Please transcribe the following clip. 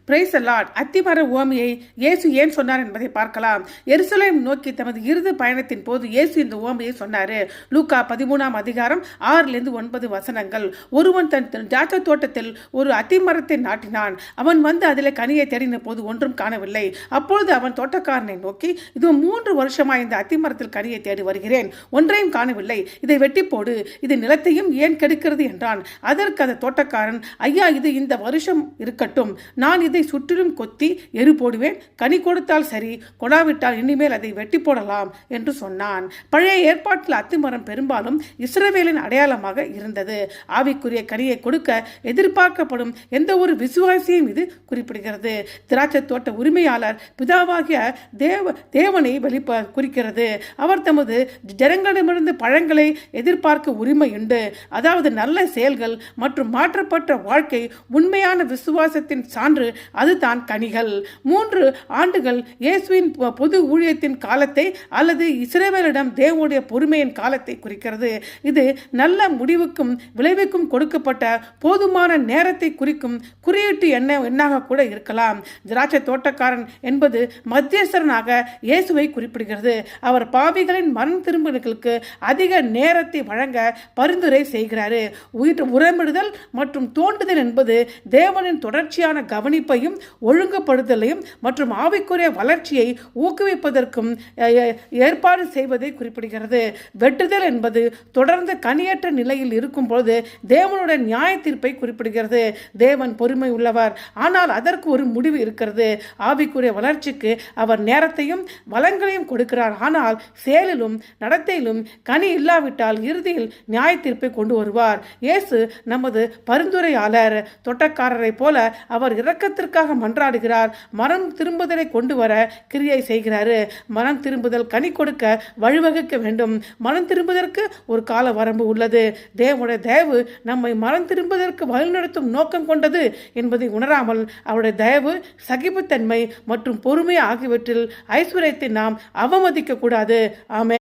Praise the Lord. அத்திமர உவமையை இயேசு ஏன் சொன்னார் என்பதை பார்க்கலாம். எருசலேம் நோக்கி தமது இறுதி பயணத்தின் போது இயேசு இந்த உவமையை சொன்னாரு. லூக்கா 13ஆம் அதிகாரம் 6-9 வசனங்கள். ஒருவன் தன் திராட்சை தோட்டத்தில் ஒரு அத்திமரத்தை நாட்டினான். அவன் வந்து அதில் கனியை தேடின போது ஒன்றும் காணவில்லை. அப்பொழுது அவன் தோட்டக்காரனை நோக்கி, இது 3 வருஷமாய் இந்த அத்திமரத்தில் கனியை தேடி வருகிறேன், ஒன்றையும் காணவில்லை, இதை வெட்டி போடு, இது நிலத்தையும் ஏன் கெடுக்கிறது என்றான். அதற்கு அந்த தோட்டக்காரன், ஐயா, இது இந்த வருஷம் இருக்கட்டும், நான் இதை சுற்றிலும் கொத்தி எரு போடுவேன், கனி கொடுத்தால் சரி, கொடாவிட்டால் இனிமேல் அதை வெட்டி போடலாம் என்று சொன்னான். பழைய ஏற்பாட்டில் அத்திமரம் பெரும்பாலும் இஸ்ரவேலின் அடையாளமாக இருந்தது. ஆவிக்குரிய கனியை கொடுக்க எதிர்பார்க்கப்படும் எந்த ஒரு விசுவாசியும் இது குறிப்பிடுகிறது. திராட்சை தோட்ட உரிமையாளர் பிதாவாகிய தேவனை குறிக்கிறது. அவர் தமது ஜனங்களிடமிருந்து பழங்களை எதிர்பார்க்க உரிமை உண்டு. அதாவது நல்ல செயல்கள் மற்றும் மாற்றப்பட்ட வாழ்க்கை உண்மையான விசுவாசத்தின் சான்று, அதுதான் கனிகள். 3 ஆண்டுகள் இயேசுவின் பொது ஊழியத்தின் காலத்தை அல்லது இஸ்ரவேலிடம் தேவனுடைய பொறுமையின் காலத்தை குறிக்கிறது. இது நல்ல முடிவுக்கும் விளைவுக்கும் கொடுக்கப்பட்ட போதுமான நேரத்தை குறிக்கும் குறியீட்டு எண்ணாக கூட இருக்கலாம். திராட்சை தோட்டக்காரன் என்பது மத்தியஸ்தரனாக இயேசுவை குறிப்பிடுகிறது. அவர் பாவிகளின் மனம் திரும்புதலுக்கு அதிக நேரத்தை வழங்க பரிந்துரை செய்கிறாரு. உரமிடுதல் மற்றும் தோண்டுதல் என்பது தேவனின் தொடர்ச்சியான கவனிப்பையும் ஒழுங்குபடுத்தலையும் மற்றும் ஆவிக்குரிய வளர்ச்சியை ஊக்குவிப்பதற்கும் ஏற்பாடு செய்வதை குறிப்பிடுகிறது. வெட்டுதல் என்பது தொடர்ந்து கனியற்ற நிலையில் இருக்கும் பொழுது தேவனுடைய நியாய தீர்ப்பை குறிப்பிடுகிறது. தேவன் பொறுமை உள்ளவர், ஆனால் அதற்கு ஒரு முடிவு இருக்கிறது. ஆவிக்குரிய வளர்ச்சிக்கு அவர் நேரத்தையும் வளங்களையும் கொடுக்கிறார், ஆனால் செயலிலும் நடத்தையிலும் கனி இல்லாவிட்டால் இறுதியில் நியாய தீர்ப்பை கொண்டு வருவார். இயேசு நமது பரிந்துரையாளர். தோட்டக்காரரை போல அவர் இரக்கத்திற்காக மன்றாடுகிறார். மனம் திரும்புதலை கொண்டு வர கிரியை செய்கிறாரு. மனம் திரும்புதல் கனி கொடுக்க வழிவகுக்க வேண்டும். மனம் திரும்புவதற்கு ஒரு கால வரம்பு உள்ளது. தேவனுடைய தயவு நம்மை மனம் திரும்புவதற்கு வழிநடத்தும் நோக்கம் கொண்டது என்பதை உணராமல் அவருடைய தயவு, சகிப்புத்தன்மை மற்றும் பொறுமை ஆகியவற்றில் ஐஸ்வர்யத்தை நாம் அவமதிக்க கூடாது. ஆமென்.